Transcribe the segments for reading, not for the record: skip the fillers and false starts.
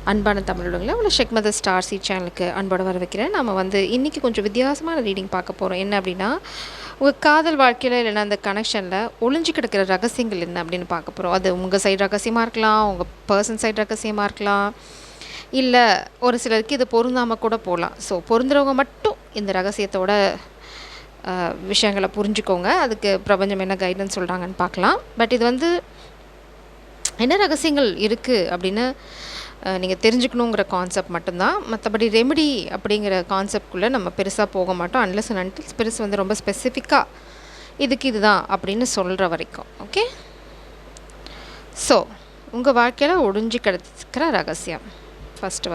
அன்பான தமிழுங்களா உங்களை ஷெக் mother star C சேனலுக்கு அன்போடு வர வைக்கிறேன். நம்ம இன்றைக்கி கொஞ்சம் வித்தியாசமான ரீடிங் பார்க்க போகிறோம். என்ன அப்படின்னா, உங்கள் காதல் வாழ்க்கையில் இல்லைன்னா அந்த கனெக்ஷனில் ஒளிஞ்சு கிடக்கிற ரகசியங்கள் என்ன அப்படின்னு பார்க்க போகிறோம். அது உங்கள் சைடு ரகசியமாக இருக்கலாம், உங்கள் பர்சன் சைடு ரகசியமாக இருக்கலாம், இல்லை ஒரு சிலருக்கு இது பொருந்தாமல் கூட போகலாம். ஸோ பொருந்துறவங்க மட்டும் இந்த ரகசியத்தோட விஷயங்களை புரிஞ்சுக்கோங்க. அதுக்கு பிரபஞ்சம் என்ன கைடன்ஸ் சொல்கிறாங்கன்னு பார்க்கலாம். பட் இது என்ன ரகசியங்கள் இருக்குது அப்படின்னு நீங்கள் தெரிஞ்சுக்கணுங்கிற கான்செப்ட் மட்டும்தான். மற்றபடி ரெமெடி அப்படிங்கிற கான்செப்ட்குள்ளே நம்ம பெருசாக போக மாட்டோம். அன்லெஸ் அண்ட் அன்டில் ஸ்பிரிட்ஸ் ரொம்ப ஸ்பெசிஃபிக்காக இதுதான் அப்படின்னு சொல்கிற வரைக்கும். ஓகே, ஸோ உங்கள் வாழ்க்கையில் ஒளிஞ்சு கிடக்கிற ரகசியம் first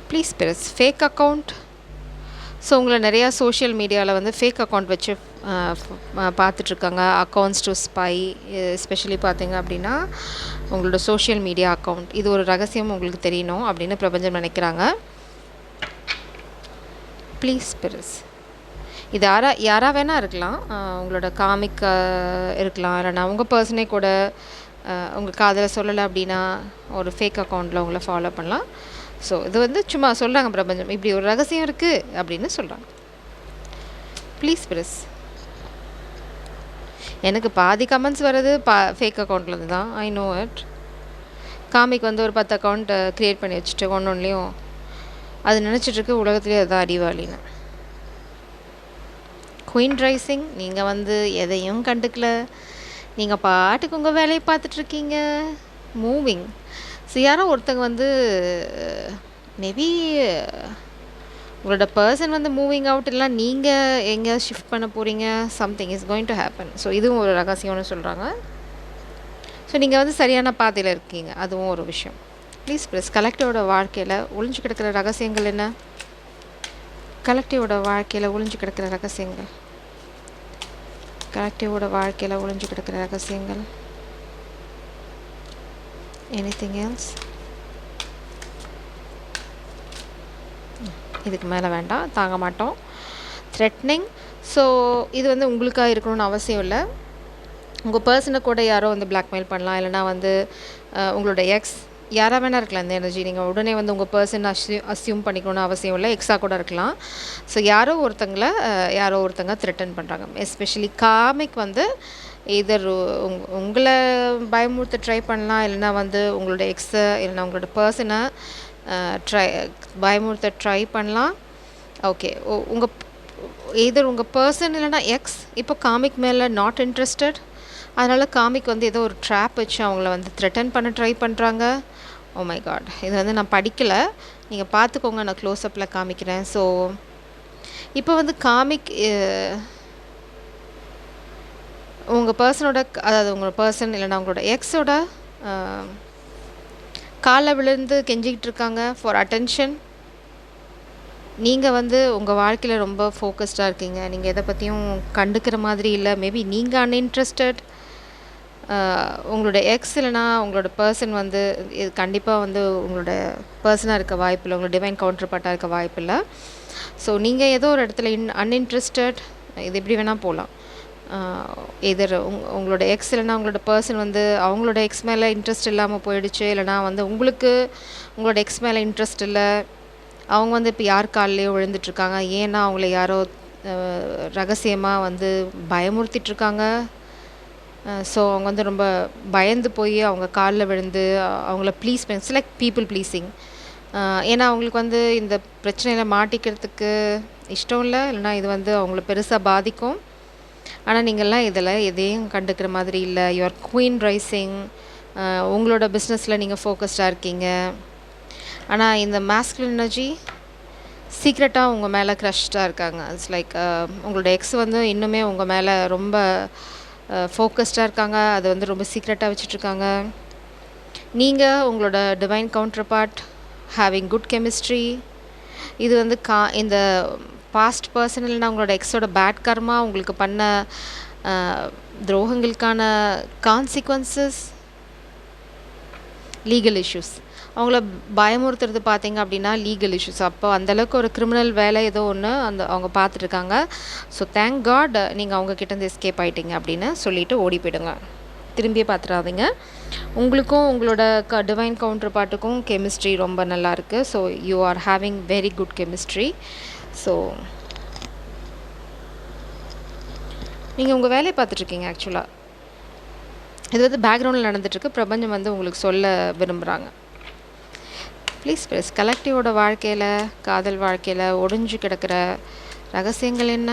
please spirits fake account. So உங்களை நிறையா சோஷியல் மீடியாவில் ஃபேக் அக்கௌண்ட் வச்சு பார்த்துட்ருக்காங்க. அக்கௌண்ட்ஸ் டு ஸ்பை, எஸ்பெஷலி பார்த்தீங்க அப்படின்னா உங்களோட சோஷியல் மீடியா அக்கௌண்ட். இது ஒரு ரகசியம் உங்களுக்கு தெரியணும் அப்படின்னு பிரபஞ்சம் நினைக்கிறாங்க. ப்ளீஸ் ஸ்பிரிட்ஸ், இது யாராக வேணால் இருக்கலாம். உங்களோட காமிக் இருக்கலாம், இல்லைனா உங்கள் பர்சனே கூட உங்கள் காதலை சொல்லலை அப்படின்னா ஒரு ஃபேக் அக்கௌண்ட்டில் உங்களை ஃபாலோ பண்ணலாம். ஸோ இது சும்மா சொல்கிறாங்க பிரபஞ்சம், இப்படி ஒரு ரகசியம் இருக்குது அப்படின்னு சொல்கிறாங்க. ப்ளீஸ் ஸ்பிரிட்ஸ், எனக்கு பாதி கமெண்ட்ஸ் வர்றது ஃபேக் அக்கௌண்ட்லேருந்து தான். I know it. காமிக் ஒரு 10 அக்கௌண்ட் க்ரியேட் பண்ணி வச்சுட்டு ஒன்றுலையும் அது நினச்சிட்ருக்கு உலகத்துலேயே அதுதான் அறிவாளின்னு. குயின் ரைசிங், நீங்கள் எதையும் கண்டுக்கல, நீங்கள் பாட்டுக்கு உங்கள் வேலையை பார்த்துட்ருக்கீங்க. மூவிங். ஸோ யாரோ ஒருத்தங்க மேபி உங்களோட பர்சன் மூவிங் அவுட், இல்லை நீங்கள் எங்கேயாவது ஷிஃப்ட் பண்ண போகிறீங்க. Something is going to happen. So இதுவும் ஒரு ரகசியம்னு சொல்கிறாங்க. ஸோ நீங்கள் சரியான பாதையில் இருக்கீங்க, அதுவும் ஒரு விஷயம். ப்ளீஸ் ப்ளீஸ், கலெக்டிவோட வாழ்க்கையில் ஒளிஞ்சு கிடக்கிற ரகசியங்கள் என்ன? கலெக்டிவோட வாழ்க்கையில் ஒளிஞ்சு கிடக்கிற ரகசியங்கள், கலெக்டிவோட வாழ்க்கையில் ஒளிஞ்சு கிடக்கிற ரகசியங்கள். Anything else? இதுக்கு மேலே வேண்டாம், தாங்க மாட்டோம். த்ரெட்னிங். ஸோ இது உங்களுக்காக இருக்கணும்னு அவசியம் இல்லை. உங்கள் பர்சனை கூட யாரோ பிளாக்மெயில் பண்ணலாம், இல்லைனா உங்களோட எக்ஸ் யாராக வேணா இருக்கலாம். இந்த எனர்ஜி நீங்கள் உடனே உங்கள் பர்சன் அஸ்யூம் பண்ணிக்கணும்னு அவசியம் இல்லை. எக்ஸாக கூட இருக்கலாம். ஸோ யாரோ ஒருத்தங்க த்ரெட்டன் பண்ணுறாங்க. எஸ்பெஷலி காமிக் இதர் உங்களை பயமுறுத்த ட்ரை பண்ணலாம், இல்லைனா உங்களோட எக்ஸை இல்லைனா உங்களோட பர்சனை பயமுறுத்த ட்ரை பண்ணலாம். ஓகே, உங்கள் பர்சன் இல்லைனா எக்ஸ் இப்போ காமிக் மேலே நாட் இன்ட்ரெஸ்டட். அதனால் காமிக் ஏதோ ஒரு ட்ராப் வச்சு அவங்கள த்ரெட்டன் பண்ண ட்ரை பண்ணுறாங்க. ஓ மை காட், இது நான் படிக்கலை, நீங்கள் பார்த்துக்கோங்க, நான் க்ளோஸ்அப்பில் காமிக்கிறேன். ஸோ இப்போ காமிக் உங்கள் பர்சனோட, அதாவது உங்களோட பர்சன் இல்லைனா உங்களோட எக்ஸோட காலை விழுந்து கெஞ்சிக்கிட்டு இருக்காங்க ஃபார் அட்டென்ஷன். நீங்கள் உங்கள் வாழ்க்கையில் ரொம்ப ஃபோக்கஸ்டாக இருக்கீங்க, நீங்கள் எதை பற்றியும் கண்டுக்கிற மாதிரி இல்லை. மேபி நீங்கள் அன்இன்ட்ரெஸ்டட். உங்களோட எக்ஸ் இல்லைனா உங்களோட பர்சன் இது கண்டிப்பாக உங்களோட பர்சனாக இருக்க வாய்ப்பு இல்லை, உங்களோட டிவைன் கவுண்டர் பார்ட்டாக இருக்க வாய்ப்பு இல்லை. ஸோ நீங்கள் ஏதோ ஒரு இடத்துல அன்இன்ட்ரெஸ்டட், இது எப்படி வேணால் போகலாம். எதர் உங்களோட எக்ஸ் இல்லைனா உங்களோட பர்சன் அவங்களோட எக்ஸ் மேலே இன்ட்ரெஸ்ட் இல்லாமல் போயிடுச்சு, இல்லைனா உங்களுக்கு உங்களோட எக்ஸ் மேலே இன்ட்ரெஸ்ட் இல்லை. அவங்க இப்போ யார் காலிலேயோ விழுந்துட்டுருக்காங்க, ஏன்னா அவங்கள யாரோ ரகசியமாக பயமுறுத்திட்டுருக்காங்க. ஸோ அவங்க ரொம்ப பயந்து போய் அவங்க காலில் விழுந்து அவங்கள ப்ளீஸ் பண்ணி, லைக் பீப்புள் ப்ளீஸிங். ஏன்னா அவங்களுக்கு இந்த பிரச்சனையில் மாட்டிக்கிறதுக்கு இஷ்டம் இல்லை, இல்லைனா இது அவங்கள பெருசாக பாதிக்கும். ஆனால் நீங்கள்லாம் இதில் எதையும் கண்டுக்கிற மாதிரி இல்லை. Your queen rising. உங்களோட பிஸ்னஸில் நீங்கள் ஃபோக்கஸ்டாக இருக்கீங்க. ஆனால் இந்த மாஸ்குலின் எனர்ஜி சீக்ரெட்டாக உங்கள் மேலே க்ரஷ்டாக இருக்காங்க. இட்ஸ் லைக் உங்களோட எக்ஸ் இன்னுமே உங்கள் மேலே ரொம்ப ஃபோக்கஸ்டாக இருக்காங்க. அது ரொம்ப சீக்ரெட்டாக வச்சுட்ருக்காங்க. நீங்கள் உங்களோட divine counterpart having good chemistry. இது இந்த பாஸ்ட் பர்சன் இல்லைனா உங்களோட எக்ஸோட பேட் கர்மா உங்களுக்கு பண்ண துரோகங்களுக்கான கான்சிக்வன்சஸ், லீகல் இஷ்யூஸ். அவங்கள பயமுறுத்துறது பார்த்தீங்க அப்படின்னா லீகல் இஷ்யூஸ். அப்போ அந்தளவுக்கு ஒரு கிரிமினல் வேலை ஏதோ ஒன்று அவங்க பார்த்துட்ருக்காங்க. ஸோ தேங்க் காட் நீங்கள் அவங்கக்கிட்டேருந்து எஸ்கேப் ஆகிட்டீங்க அப்படின்னு சொல்லிவிட்டு ஓடி போயிடுங்க. திரும்பியே பார்த்துடாதீங்க. உங்களுக்கும் உங்களோட டிவைன் கவுண்டர் பார்ட்டுக்கும் கெமிஸ்ட்ரி ரொம்ப நல்லாயிருக்கு. So you are having very good chemistry. So நீங்கள் உங்கள் வேலையை பார்த்துட்ருக்கீங்க. ஆக்சுவலாக இது வந்து பேக்ரவுண்டில் நடந்துகிட்ருக்கு. பிரபஞ்சம் வந்து உங்களுக்கு சொல்ல விரும்புகிறாங்க. ப்ளீஸ் ப்ளீஸ் கலெக்டிவோட வாழ்க்கையில், காதல் வாழ்க்கையில் ஒளிஞ்சு கிடக்கிற ரகசியங்கள் என்ன?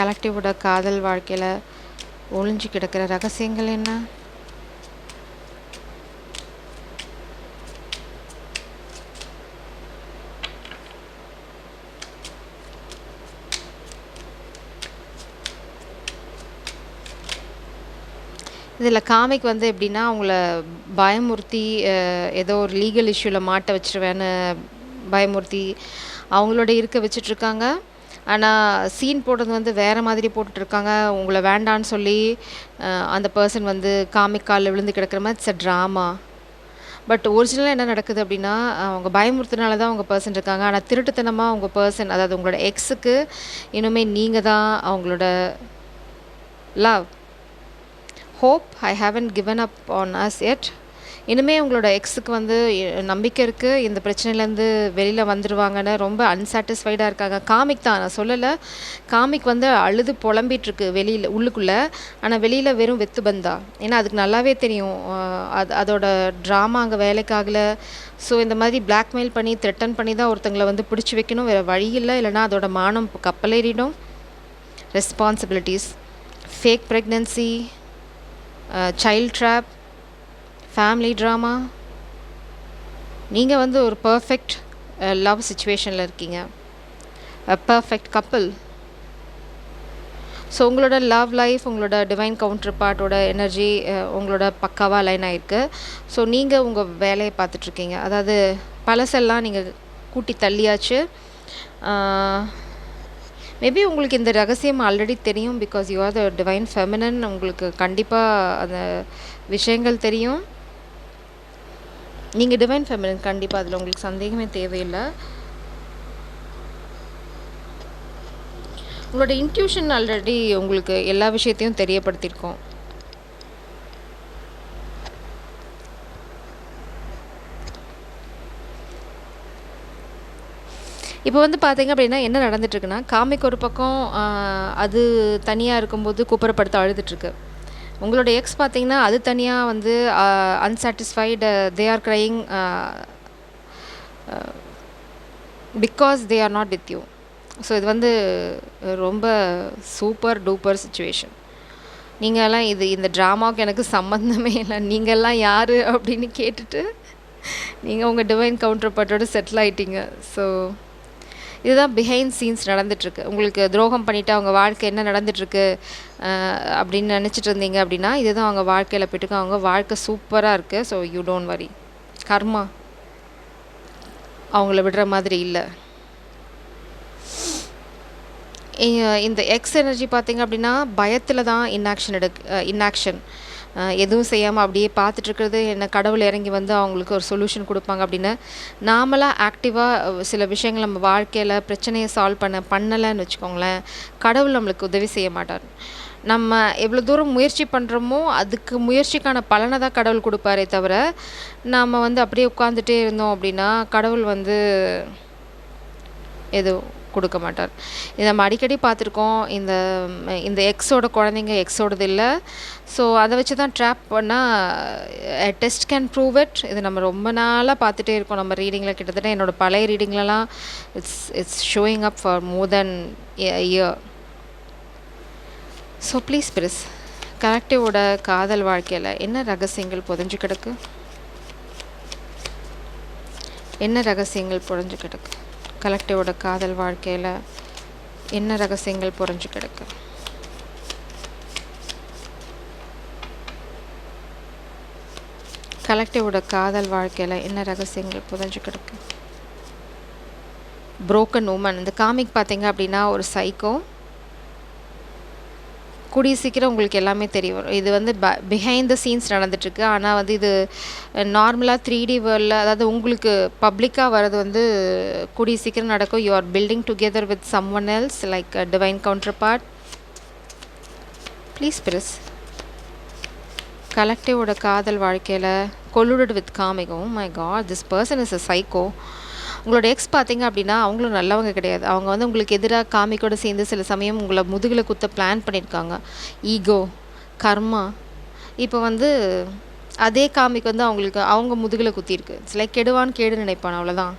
கலெக்டிவோட காதல் வாழ்க்கையில் ஒளிஞ்சு கிடக்கிற ரகசியங்கள் என்ன? இதில் காமிக் வந்து எப்படின்னா, அவங்கள பயமுறுத்தி ஏதோ ஒரு லீகல் இஷ்யூவில் மாட்ட வச்சுருவேன்னு பயமுறுத்தி அவங்களோட இருக்க வச்சிட்ருக்காங்க. ஆனால் சீன் போடுறது வந்து வேறு மாதிரி போட்டுட்ருக்காங்க. உங்களை வேண்டான்னு சொல்லி அந்த பர்சன் வந்து காமிக் காலில் விழுந்து கிடக்கிற மாதிரி இட்ஸ் அ ட்ராமா. பட் ஒரிஜினலாக என்ன நடக்குது அப்படின்னா, அவங்க பயமுறுத்தினால தான் அவங்க பர்சன் இருக்காங்க. ஆனால் திருட்டுத்தனமாக அவங்க பர்சன், அதாவது உங்களோட எக்ஸுக்கு இன்னுமே நீங்கள் தான் அவங்களோட love. Hope I haven't given up on us yet. இனிமேல் உங்களோட எக்ஸுக்கு வந்து நம்பிக்கை இருக்குது, இந்த பிரச்சனையிலேருந்து வெளியில் வந்துடுவாங்கன்னு. ரொம்ப அன்சாட்டிஸ்ஃபைடாக இருக்காங்க. காமிக் தான், நான் சொல்லலை. காமிக் வந்து அழுது புலம்பிகிட்ருக்கு வெளியில், உள்ளுக்குள்ளே. ஆனால் வெளியில் வெறும் வெத்து பந்தா. ஏன்னா அதுக்கு நல்லாவே தெரியும் அதோட ட்ராமா அங்கே வேலைக்காகலை. ஸோ இந்த மாதிரி பிளாக்மெயில் பண்ணி த்ரெட்டன் பண்ணி தான் ஒருத்தங்களை வந்து பிடிச்சி வைக்கணும். வேறு வழி இல்லை. இல்லைனா அதோட மானம் கப்பலேறிடும். Responsibilities, fake pregnancy, child trap, family drama. நீங்கள் வந்து ஒரு பர்ஃபெக்ட் லவ் சிச்சுவேஷனில் இருக்கீங்க, பர்ஃபெக்ட் கப்பிள். ஸோ உங்களோட லவ் லைஃப், உங்களோட டிவைன் கவுண்டர் பார்ட்டோட எனர்ஜி உங்களோட பக்காவாக அலைன் ஆகிருக்கு. ஸோ நீங்கள் உங்கள் வேலையை பார்த்துட்ருக்கீங்க. அதாவது பழசெல்லாம் நீங்கள் கூட்டி தள்ளியாச்சு. மேபி உங்களுக்கு இந்த ரகசியம் ஆல்ரெடி தெரியும். Because you are the divine feminine. உங்களுக்கு கண்டிப்பாக அந்த விஷயங்கள் தெரியும். நீங்கள் டிவைன் ஃபெமினன், கண்டிப்பாக அதில் உங்களுக்கு சந்தேகமே தேவையில்லை. உங்களோட இன்ட்யூஷன் ஆல்ரெடி உங்களுக்கு எல்லா விஷயத்தையும் தெரியப்படுத்தியிருக்கோம். இப்போ வந்து பார்த்தீங்க அப்படின்னா என்ன நடந்துட்டுருக்குன்னா, காமிக் ஒரு பக்கம் அது தனியாக இருக்கும்போது குப்புறப்படுத்த அழுதுட்டுருக்கு. உங்களோட எக்ஸ் பார்த்தீங்கன்னா அது தனியாக வந்து unsatisfied, they are crying because they are not with you. So இது வந்து ரொம்ப சூப்பர் டூப்பர் சுச்சுவேஷன். நீங்கள்லாம் இந்த ட்ராமாவுக்கு எனக்கு சம்மந்தமே இல்லை, நீங்கள்லாம் யார் அப்படின்னு கேட்டுட்டு நீங்கள் உங்கள் டிவைன் கவுண்டர் பார்ட்டோட செட்டில் ஆகிட்டீங்க. ஸோ இதுதான் பிஹைண்ட் சீன்ஸ் நடந்துகிட்ருக்கு. உங்களுக்கு துரோகம் பண்ணிவிட்டு அவங்க வாழ்க்கை என்ன நடந்துகிட்ருக்கு அப்படின்னு நினச்சிட்டு இருந்தீங்க அப்படின்னா, இதுதான் அவங்க வாழ்க்கையில் போய்ட்டுருக்கு. அவங்க வாழ்க்கை சூப்பராக இருக்குது. So you don't worry. கர்மா அவங்கள விடுற மாதிரி இல்லை. இந்த எக்ஸ் எனர்ஜி பார்த்திங்க அப்படின்னா பயத்தில் தான் இன்னாக்ஷன் எதுவும் செய்யாமல் அப்படியே பார்த்துட்ருக்கிறது. என்ன கடவுள் இறங்கி வந்து அவங்களுக்கு ஒரு சொல்யூஷன் கொடுப்பாங்க அப்படின்னு நாமளாக ஆக்டிவாக சில விஷயங்கள் நம்ம வாழ்க்கையில் பிரச்சனையை சால்வ் பண்ணலைன்னு வச்சுக்கோங்களேன், கடவுள் நம்மளுக்கு உதவி செய்ய மாட்டார். நம்ம எவ்வளோ தூரம் முயற்சி பண்ணுறோமோ அதுக்கு முயற்சிக்கான பலனை தான் கடவுள் கொடுப்பாரே தவிர, நாம் வந்து அப்படியே உட்காந்துட்டே இருந்தோம் அப்படின்னா கடவுள் வந்து எதுவும் கொடுக்க மாட்டார். இதை நம்ம அடிக்கடி பார்த்துருக்கோம். இந்த எக்ஸோட குழந்தைங்க எக்ஸோடது இல்லை. ஸோ அதை வச்சு தான் ட்ராப் பண்ணால் டெஸ்ட் கேன் ப்ரூவ் இட். இது நம்ம ரொம்ப நாளாக பார்த்துட்டே இருக்கோம். நம்ம ரீடிங்கில் கிட்டத்தட்ட என்னோடய பழைய ரீடிங்லலாம் it's showing up for more then year. So please பிரிஸ், கலெக்டிவோட காதல் வாழ்க்கையில் என்ன ரகசியங்கள் புதைஞ்சு கிடக்கு? என்ன ரகசியங்கள் புதைஞ்சு கிடக்கு? கலெக்டிவோட காதல் வாழ்க்கையில் என்ன ரகசியங்கள் புரிஞ்சு கிடக்கு? கலெக்டிவோட காதல் வாழ்க்கையில் என்ன ரகசியங்கள் புதைஞ்சு கிடக்கு? Broken woman. இந்த காமிக் பார்த்தீங்க அப்படின்னா ஒரு சைக்கோ கூடிய சீக்கிரம் உங்களுக்கு எல்லாமே தெரிய வரும். இது வந்து பிஹைண்ட் த சீன்ஸ் நடந்துட்டுருக்கு. ஆனால் வந்து இது நார்மலாக 3D வேர்ல்டில், அதாவது உங்களுக்கு பப்ளிக்காக வர்றது வந்து கூடிய சீக்கிரம் நடக்கும். You are building together with someone else like divine counterpart. Please பிரிஸ். கலெக்டிவோட காதல் வாழ்க்கையில் கொல்லுடட் வித் காமிக்கும். My god, this person is a psycho. உங்களோட எக்ஸ் பார்த்தீங்க அப்படின்னா அவங்களும் நல்லவங்க கிடையாது. அவங்க வந்து உங்களுக்கு எதிராக காமிக்கோடு சேர்ந்து சில சமயம் உங்களை முதுகில் குத்த பிளான் பண்ணியிருக்காங்க. ஈகோ, கர்மா. இப்போ வந்து அதே காமிக்கு வந்து அவங்களுக்கு அவங்க முதுகில் குத்திருக்கு. இட்ஸ் லைக் கெடுவான்னு கேடு நினைப்பான், அவ்வளோதான்.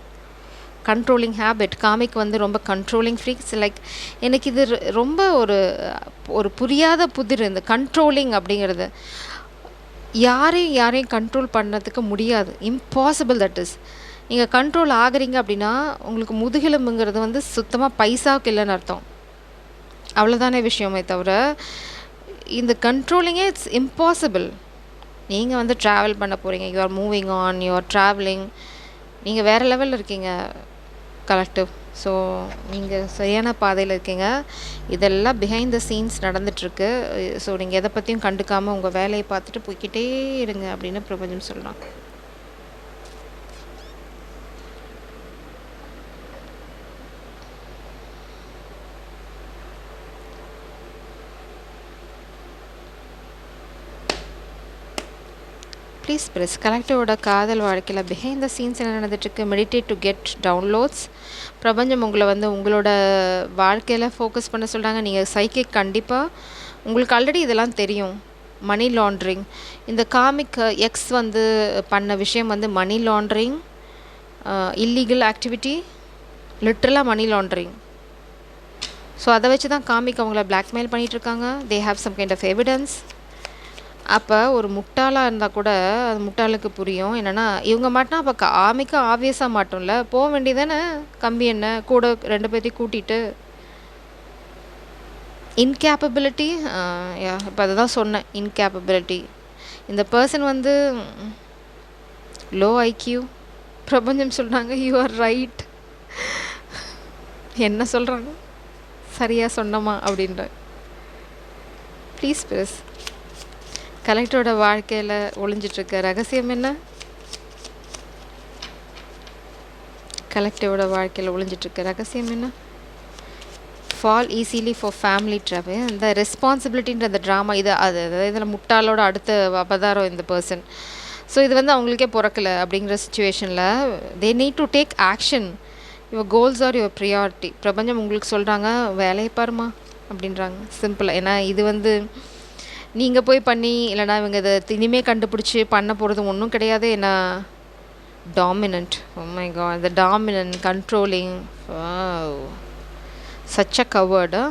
Controlling habit. காமிக் வந்து ரொம்ப கண்ட்ரோலிங் ஃப்ரீக்ஸ். லைக் எனக்கு இது ரொம்ப ஒரு புரியாத புதிர், இந்த கண்ட்ரோலிங் அப்படிங்கிறது. யாரையும் கண்ட்ரோல் பண்ணதுக்கு முடியாது. Impossible that is. நீங்கள் கண்ட்ரோல் ஆகுறீங்க அப்படின்னா உங்களுக்கு முதுகெலும்புங்கிறது வந்து சுத்தமாக பைசாவுக்கு இல்லைன்னு அர்த்தம். அவ்வளோதானே விஷயமே தவிர இந்த கண்ட்ரோலிங்கே இட்ஸ் இம்பாசிபிள். நீங்கள் வந்து ட்ராவல் பண்ண போகிறீங்க, you are moving on, you are travelling, நீங்கள் வேறு லெவலில் இருக்கீங்க கலெக்டிவ். ஸோ நீங்கள் சரியான பாதையில் இருக்கீங்க. இதெல்லாம் பிஹைண்ட் த சீன்ஸ் நடந்துகிட்ருக்கு. ஸோ நீங்கள் எதை பற்றியும் கண்டுக்காமல் உங்கள் வேலையை பார்த்துட்டு போய்கிட்டே இருங்க அப்படின்னு பிரபஞ்சம் சொல்லலாம். Please press. கலெக்டிவோட காதல் வாழ்க்கையில் பிஹைண்ட் த சீன்ஸ் என்ன நடந்துட்டுருக்கு? Meditate to get downloads. பிரபஞ்சம் உங்களை வந்து உங்களோட வாழ்க்கையில் ஃபோக்கஸ் பண்ண சொல்கிறாங்க. நீங்கள் சைக்கிக் கண்டிப்பாக உங்களுக்கு ஆல்ரெடி இதெல்லாம் தெரியும். மணி லாண்ட்ரிங், இந்த காமிக் எக்ஸ் வந்து பண்ண விஷயம் வந்து மணி லாண்ட்ரிங், இல்லீகல் ஆக்டிவிட்டி, லிட்ரலாக மணி லாண்ட்ரிங். ஸோ அதை வச்சு தான் காமிக் அவங்கள பிளாக்மெயில் பண்ணிகிட்ருக்காங்க. They have some kind of evidence. அப்போ ஒரு முட்டாளாக இருந்தால் கூட அது முட்டாளுக்கு புரியும். என்னென்னா இவங்க மாட்டினா அப்போ காமிக்க ஆப்வியஸாக மாட்டோம்ல, போக வேண்டியதானே கம்பி என்ன கூட 2 பேர்த்தையும் கூட்டிகிட்டு. இன்கேப்பபிலிட்டி, இப்போ அதை தான் சொன்னேன், இன்கேப்பபிலிட்டி. இந்த பர்சன் வந்து லோ ஐக்யூ. பிரபஞ்சம் சொல்கிறாங்க யூ ஆர் ரைட். என்ன சொல்கிறாங்க, சரியாக சொன்னமா அப்படின்ற. Please please. கலெக்டரோட வாழ்க்கையில் ஒளிஞ்சிட்ருக்க ரகசியம் என்ன? கலெக்டிவோட வாழ்க்கையில் ஒளிஞ்சிட்ருக்க ரகசியம் என்ன? Fall easily for family drop. இந்த ரெஸ்பான்சிபிலிட்டின்ற அந்த ட்ராமா, இதில் முட்டாளோட அடுத்த அவதாரம் இந்த பர்சன். ஸோ இது வந்து அவங்களுக்கே பிறக்கலை அப்படிங்கிற சுச்சுவேஷனில் they need to take action. Your goals are your priority. பிரபஞ்சம் உங்களுக்கு சொல்கிறாங்க வேலையை பாருமா அப்படின்றாங்க, சிம்பிளாக. ஏன்னா இது வந்து நீங்கள் போய் பண்ணி இல்லைனா இவங்க இதை இனிமேல் கண்டுபிடிச்சி பண்ண போகிறது ஒன்றும் கிடையாது. ஏன்னா டாமினன்ட். ஓ மை காட், இந்த dominant, controlling, such a covered.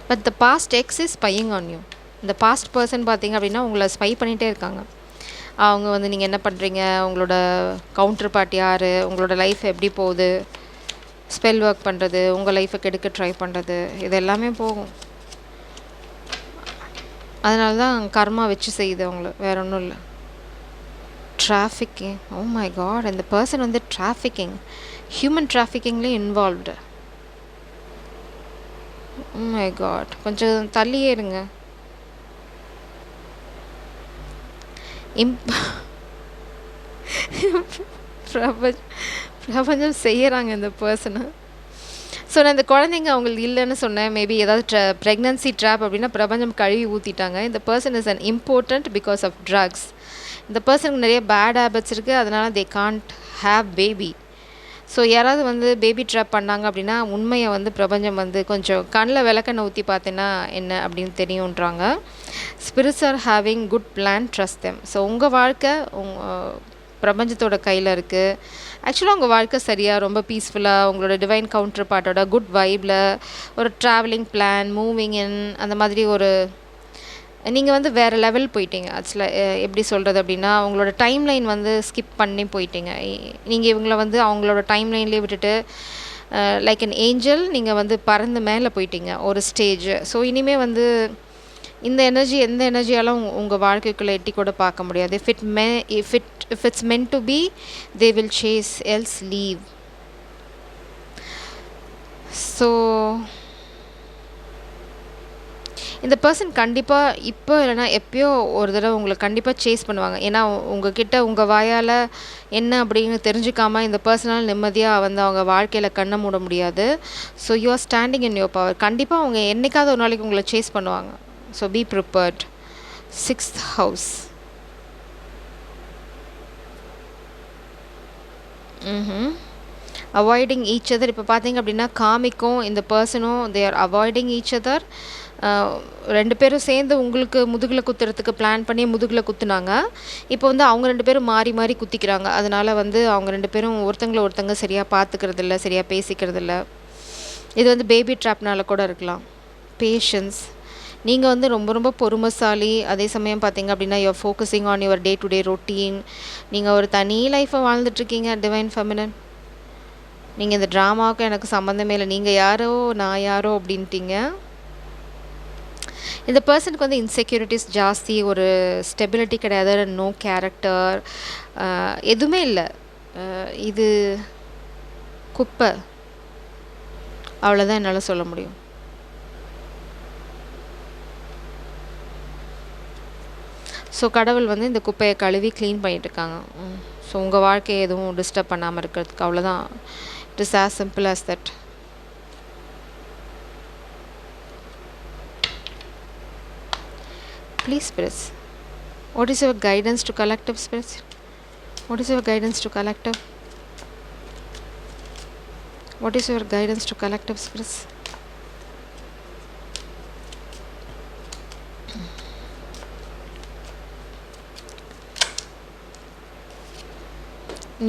But the past ex is spying on you. இந்த பாஸ்ட் பர்சன் பார்த்தீங்க அப்படின்னா உங்களை ஸ்பை பண்ணிகிட்டே இருக்காங்க. அவங்க வந்து நீங்கள் என்ன பண்ணுறீங்க, உங்களோட கவுண்டர் பார்ட் யார், உங்களோட லைஃப் எப்படி போகுது, ஸ்பெல் ஒர்க் பண்ணுறது, உங்கள் லைஃப்பை கெடுக்க ட்ரை பண்ணுறது, இது எல்லாமே போகும். அதனால தான் கர்மா வச்சு செய்யுது அவங்கள, வேற ஒன்றும் இல்லை. டிராஃபிக்கிங். ஓ மை காட், இந்த பர்சன் வந்து டிராஃபிக்கிங், ஹியூமன் டிராஃபிக்கிங்லேயும் இன்வால்வ்டு. ஓ மை காட், கொஞ்சம் தள்ளியே இருங்க. பிரபஞ்சம் செய்கிறாங்க இந்த பர்சனை. ஸோ நான் இந்த குழந்தைங்க அவங்களுக்கு இல்லைன்னு சொன்னேன். மேபி ஏதாவது ப்ரெக்னன்சி ட்ராப் அப்படின்னா பிரபஞ்சம் கழுவி ஊற்றிட்டாங்க. இந்த person is unimportant because of drugs. இந்த பர்சனுக்கு நிறைய பேட் ஹேபிட்ஸ் இருக்குது, அதனால் they can't have baby. So யாராவது வந்து பேபி ட்ராப் பண்ணாங்க அப்படின்னா உண்மையை வந்து பிரபஞ்சம் வந்து கொஞ்சம் கண்ணில் விளக்கெண்ணெய் ஊற்றி பார்த்தேன்னா என்ன அப்படின்னு தெரியுன்றாங்க. Spirits are having good plan, trust them. So உங்கள் வாழ்க்கை பிரபஞ்சத்தோட கையில் இருக்குது. ஆக்சுவலாக உங்கள் வாழ்க்கை சரியாக ரொம்ப பீஸ்ஃபுல்லாக உங்களோட டிவைன் கவுண்டர் பார்ட்டோட குட் வைப்பில் ஒரு ட்ராவலிங் பிளான், மூவிங் இன், அந்த மாதிரி ஒரு நீங்கள் வந்து வேறு லெவல் போயிட்டீங்க. ஆக்சுவலாக எப்படி சொல்கிறது அப்படின்னா உங்களோட டைம் லைன் வந்து ஸ்கிப் பண்ணி போயிட்டீங்க. நீங்கள் இவங்கள வந்து அவங்களோட டைம் லைன்லேயே விட்டுட்டு லைக் அன் ஏஞ்சல் நீங்கள் வந்து பறந்து மேலே போயிட்டீங்க ஒரு ஸ்டேஜ். ஸோ இனிமேல் வந்து இந்த எனர்ஜி எந்த எனர்ஜியாலும் உங்கள் வாழ்க்கைக்குள்ளே எட்டி கூட பார்க்க முடியாது. If it's meant to be, they will chase else leave. So இந்த பர்சன் கண்டிப்பாக இப்போ இல்லைனா எப்பயோ ஒரு தடவை உங்களை கண்டிப்பாக சேஸ் பண்ணுவாங்க. ஏன்னா உங்ககிட்ட உங்கள் வாயால் என்ன அப்படின்னு தெரிஞ்சுக்காமல் இந்த பர்சனால் நிம்மதியாக வந்து அவங்க வாழ்க்கையில் கண்ணை மூட முடியாது. So you are standing in your power. கண்டிப்பாக அவங்க என்றைக்காவது ஒரு நாளைக்கு உங்களை சேஸ் பண்ணுவாங்க. So be prepared. 6th house. Avoiding each other. இப்போ பார்த்தீங்க அப்படின்னா காமிக்கும் இந்த பர்சனும் they are avoiding each other. 2 பேரும் சேர்ந்து உங்களுக்கு முதுகில் குத்துறதுக்கு பிளான் பண்ணி முதுகில் குத்துனாங்க. இப்போ வந்து அவங்க 2 பேரும் மாறி மாறி குத்திக்கிறாங்க. அதனால் வந்து அவங்க 2 பேரும் ஒருத்தங்க சரியாக பார்த்துக்கிறதில்ல, சரியாக பேசிக்கிறதில்ல. இது வந்து பேபி ட்ராப்னால கூட இருக்கலாம். பேஷன்ஸ். நீங்கள் வந்து ரொம்ப ரொம்ப பொறுமைசாலி. அதே சமயம் பார்த்தீங்க அப்படின்னா you're focusing on your day to day routine. நீங்கள் ஒரு தனி லைஃப்பை வாழ்ந்துட்டுருக்கீங்க டிவைன் ஃபெமினன். நீங்கள் இந்த ட்ராமாவுக்கும் எனக்கு சம்மந்தமே இல்லை, நீங்கள் யாரோ நான் யாரோ அப்படின்ட்டீங்க. இந்த பர்சனுக்கு வந்து இன்செக்யூரிட்டிஸ் ஜாஸ்தி, ஒரு ஸ்டெபிலிட்டி கிடையாது, நோ கேரக்டர், எதுவுமே இல்லை. இது குப்பை, அவ்வளோதான் என்னால் சொல்ல முடியும். ஸோ கடவுள் வந்து இந்த குப்பையை கழுவி க்ளீன் பண்ணிட்டுருக்காங்க. ஸோ உங்கள் வாழ்க்கையை எதுவும் டிஸ்டர்ப் பண்ணாமல் இருக்கிறதுக்கு, அவ்வளோதான். It is as simple as that. Please spirits, what is your guidance to collective spirits? What is your guidance to collective? What is your guidance to collective spirits?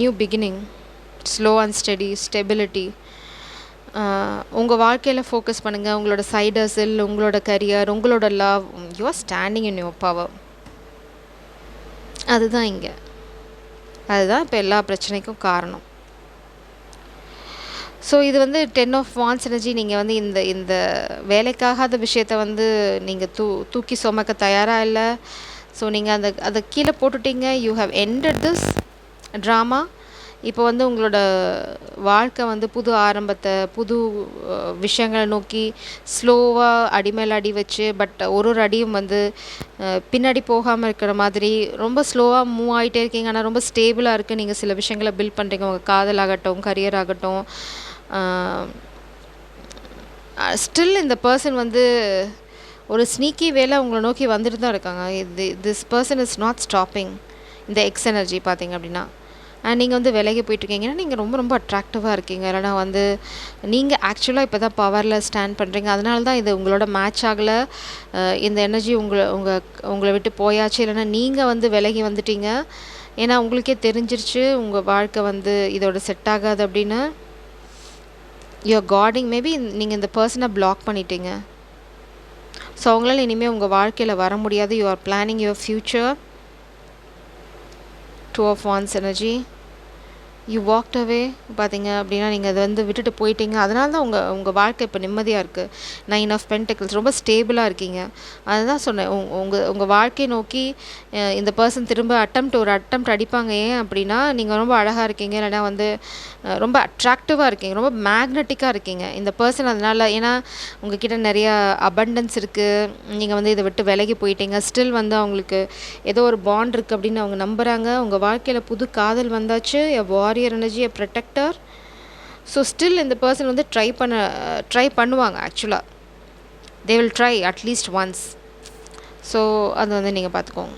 New beginning, slow and steady, stability. உங்கள் வாழ்க்கையில் focus பண்ணுங்கள். உங்களோட side ஹஸில், உங்களோட career, உங்களோட love. You are standing in your power. அதுதான் இங்கே, அதுதான் இப்போ எல்லா பிரச்சனைக்கும் காரணம். ஸோ இது வந்து 10 of Wands எனர்ஜி. நீங்கள் வந்து இந்த வேலைக்காகாத விஷயத்தை வந்து நீங்கள் தூக்கி சுமக்க தயாராக இல்லை. ஸோ நீங்கள் அதை கீழே போட்டுட்டீங்க. You have ended this drama. இப்போ வந்து உங்களோட வாழ்க்கை வந்து புது ஆரம்பத்தை, புது விஷயங்களை நோக்கி ஸ்லோவாக அடிமேல் அடி வச்சு, பட் ஒரு அடியும் வந்து பின்னாடி போகாமல் இருக்கிற மாதிரி ரொம்ப ஸ்லோவாக மூவ் ஆகிட்டே இருக்கீங்க. ஆனால் ரொம்ப ஸ்டேபிளாக இருக்குது. நீங்கள் சில விஷயங்களை பில்ட் பண்ணுறீங்க. உங்கள் காதல் ஆகட்டும், கரியர் ஆகட்டும். ஸ்டில் இந்த பர்சன் வந்து ஒரு ஸ்னீக்கி வேலை உங்களை நோக்கி வந்துட்டு தான் இருக்காங்க. This person is not stopping. இந்த எக்ஸ் எனர்ஜி பார்த்தீங்க அப்படின்னா, அண்ட் நீங்கள் வந்து விலகி போயிட்டுருக்கீங்கன்னா நீங்கள் ரொம்ப ரொம்ப அட்ராக்டிவாக இருக்கீங்க. இல்லைனா வந்து நீங்கள் ஆக்சுவலாக இப்போ தான் பவரில் ஸ்டாண்ட் பண்ணுறீங்க. அதனால தான் இது உங்களோட மேட்ச் ஆகலை. இந்த எனர்ஜி உங்களை விட்டு போயாச்சு. இல்லைனா நீங்கள் வந்து விலகி வந்துட்டீங்க. ஏன்னா உங்களுக்கே தெரிஞ்சிருச்சு உங்கள் வாழ்க்கை வந்து இதோட செட் ஆகாது அப்படின்னு. You are guarding. மேபி நீங்கள் இந்த பர்சனை பிளாக் பண்ணிட்டீங்க. ஸோ அவங்களால இனிமேல் உங்கள் வாழ்க்கையில் வர முடியாது. You are planning your future. 2 of Wands energy. You walked அவே. பார்த்தீங்க அப்படின்னா நீங்கள் அதை வந்து விட்டுட்டு போயிட்டீங்க. அதனால தான் உங்கள் வாழ்க்கை இப்போ நிம்மதியாக இருக்குது. 9 of Pentacles. ரொம்ப ஸ்டேபிளாக இருக்கீங்க. அதுதான் சொன்னேன். உங்கள் வாழ்க்கையை நோக்கி இந்த பர்சன் திரும்ப ஒரு அட்டம்ப்ட் அடிப்பாங்க. ஏன் அப்படின்னா நீங்கள் ரொம்ப அழகாக இருக்கீங்க, இல்லைனா வந்து ரொம்ப அட்ராக்டிவாக இருக்கீங்க, ரொம்ப மேக்னெட்டிக்காக இருக்கீங்க இந்த பர்சன். அதனால் ஏன்னா உங்ககிட்ட நிறையா அபண்டன்ஸ் இருக்குது. நீங்கள் வந்து இதை விட்டு விலகி போயிட்டீங்க. ஸ்டில் வந்து அவங்களுக்கு ஏதோ ஒரு பாண்ட் இருக்குது அப்படின்னு அவங்க நம்புகிறாங்க. உங்கள் வாழ்க்கையில் புது காதல் வந்தாச்சு. Warrior energy, protector. So still இந்த பர்சன் வந்து ட்ரை பண்ணுவாங்க. ஆக்சுவலாக they will try at least once. So அது வந்து நீங்கள் பார்த்துக்கோங்க.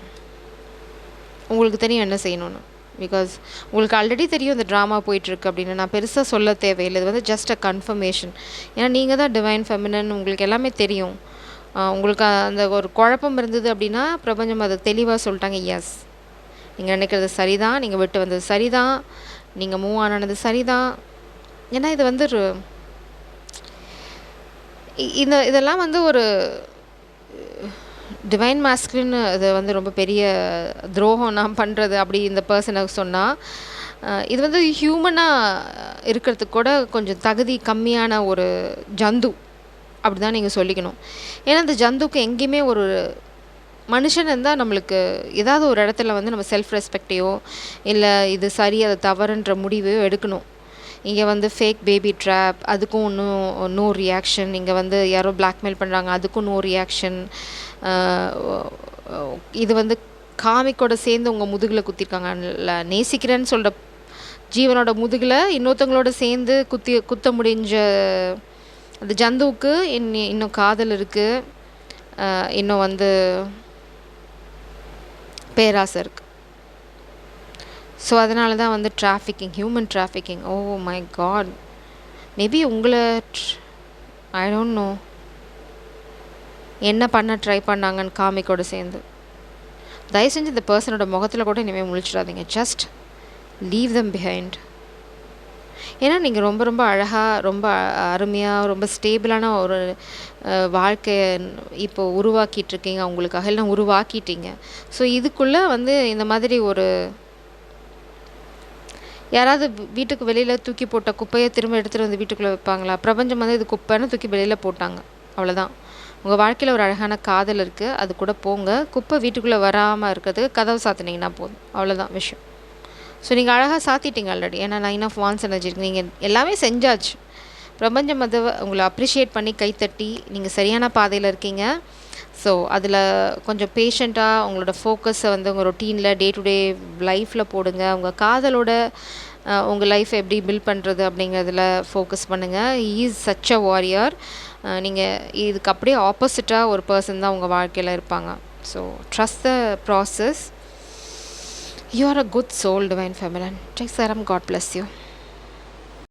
உங்களுக்கு தெரியும் என்ன செய்யணும்னு. பிகாஸ் உங்களுக்கு ஆல்ரெடி தெரியும் இந்த ட்ராமா போயிட்டுருக்கு அப்படின்னு. நான் பெருசாக சொல்ல தேவையில்லை. இது வந்து ஜஸ்ட் அ கன்ஃபர்மேஷன். ஏன்னா நீங்கள் தான் டிவைன் ஃபெமினன். உங்களுக்கு எல்லாமே தெரியும். உங்களுக்கு அந்த ஒரு குழப்பம் இருந்தது அப்படின்னா பிரபஞ்சம் அதை தெளிவாக சொல்லிட்டாங்க. எஸ், நீங்கள் நினைக்கிறது சரிதான், நீங்கள் விட்டு வந்தது சரிதான், நீங்கள் மூவ் ஆனது சரிதான். ஏன்னா இது வந்து இதெல்லாம் வந்து ஒரு டிவைன் மாஸ்குலின். இது வந்து ரொம்ப பெரிய துரோகம் நான் பண்ணுறது அப்படி இந்த பர்சனுக்கு சொன்னால், இது வந்து ஹியூமனாக இருக்கிறதுக்கு கூட கொஞ்சம் தகுதி கம்மியான ஒரு ஜந்து. அப்படி தான் நீங்கள் சொல்லிக்கணும். ஏன்னா அந்த ஜந்துக்கு எங்கேயுமே ஒரு மனுஷன் இருந்தால் நம்மளுக்கு ஏதாவது ஒரு இடத்துல வந்து நம்ம செல்ஃப் ரெஸ்பெக்டையோ இல்லை இது சரி அது தவறுன்ற முடிவையோ எடுக்கணும். இங்கே வந்து ஃபேக் பேபி ட்ராப் அதுக்கும் ஒன்றும் நோ ரியாக்ஷன். இங்கே வந்து யாரோ பிளாக்மெயில் பண்ணுறாங்க அதுக்கும் நோ ரியாக்ஷன். இது வந்து காமிக்கோட சேர்ந்து உங்கள் முதுகில் குத்திருக்காங்க. நேசிக்கிறேன்னு சொல்கிற ஜீவனோட முதுகில் இன்னொருத்தவங்களோட சேர்ந்து குத்த முடிஞ்ச அந்த ஜந்துவுக்கு இன்னும் காதல் இருக்குது, இன்னும் வந்து பேராசை இருக்குது. ஸோ அதனால தான் வந்து human trafficking. Oh my god, maybe உங்களை ஐ டோன்ட் நோ என்ன பண்ண ட்ரை பண்ணாங்கன்னு காமிக்கோட சேர்ந்து. தயவு செஞ்சு இந்த பர்சனோட முகத்தில் கூட இனிமேல் முழிச்சிடாதீங்க. Just leave them behind. ஏன்னா நீங்கள் ரொம்ப ரொம்ப அழகாக ரொம்ப அருமையாக ரொம்ப ஸ்டேபிளான ஒரு வாழ்க்கையை இப்போ உருவாக்கிட்டுருக்கீங்க. உங்களுக்காக எல்லாம் உருவாக்கிட்டீங்க. ஸோ இதுக்குள்ளே வந்து இந்த மாதிரி ஒரு யாராவது வீட்டுக்கு வெளியில் தூக்கி போட்ட குப்பையை திரும்ப எடுத்துகிட்டு வந்து வீட்டுக்குள்ளே வைப்பாங்களா? பிரபஞ்சம் வந்து இது குப்பைன்னு தூக்கி வெளியில் போட்டாங்க, அவ்வளோதான். உங்கள் வாழ்க்கையில் ஒரு அழகான காதல் இருக்குது, அது கூட போங்க. குப்பை வீட்டுக்குள்ளே வராமல் இருக்கிறதுக்கு கதவு சாத்தினீங்கன்னா போதும், அவ்வளோதான் விஷயம். ஸோ நீங்கள் அழகாக சாத்திட்டீங்க ஆல்ரெடி. ஏன்னா 9 ஆஃப் வான்ஸ் எனர்ஜி இருக்குது. நீங்கள் எல்லாமே செஞ்சாச்சு. பிரபஞ்சம் வந்து உங்களை அப்ரிஷியேட் பண்ணி கைத்தட்டி நீங்கள் சரியான பாதையில் இருக்கீங்க. ஸோ அதில் கொஞ்சம் பேஷண்ட்டாக உங்களோட ஃபோக்கஸை வந்து உங்கள் ரொட்டீனில் டே டு டே லைஃப்பில் போடுங்க. உங்கள் காதலோட உங்கள் லைஃப்பை எப்படி பில்ட் பண்ணுறது அப்படிங்கிறதுல ஃபோக்கஸ் பண்ணுங்கள். Is such a warrior. நீங்கள் இதுக்கு அப்படியே ஆப்போசிட்டாக ஒரு பர்சன் தான் உங்கள் வாழ்க்கையில் இருப்பாங்க. So trust the process. You are a good soul, divine feminine. Jai Saram, God bless you.